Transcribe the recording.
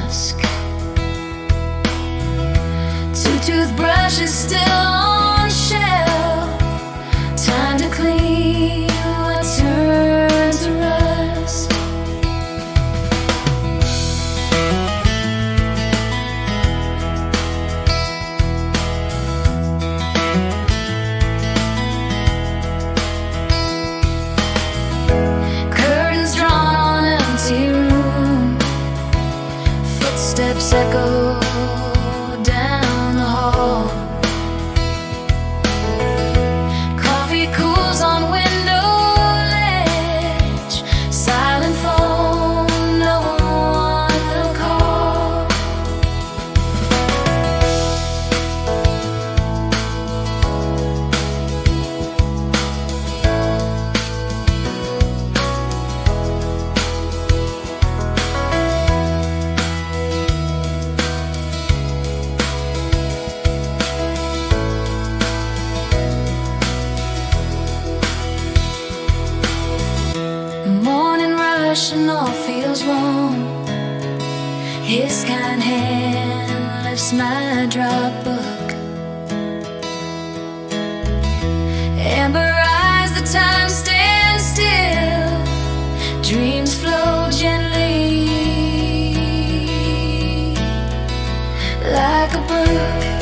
dusk. 2 toothbrushes still on shelf. Time to clean what turned to rust. Curtains drawn on empty room. Footsteps echo down the hall. Coffee cools on window ledge. Silent phone, no one will call. Morning rush and all feels wrong. His kind hand lifts my drop book. Amber eyes, the time stands still. Dreams flow gently like a brook.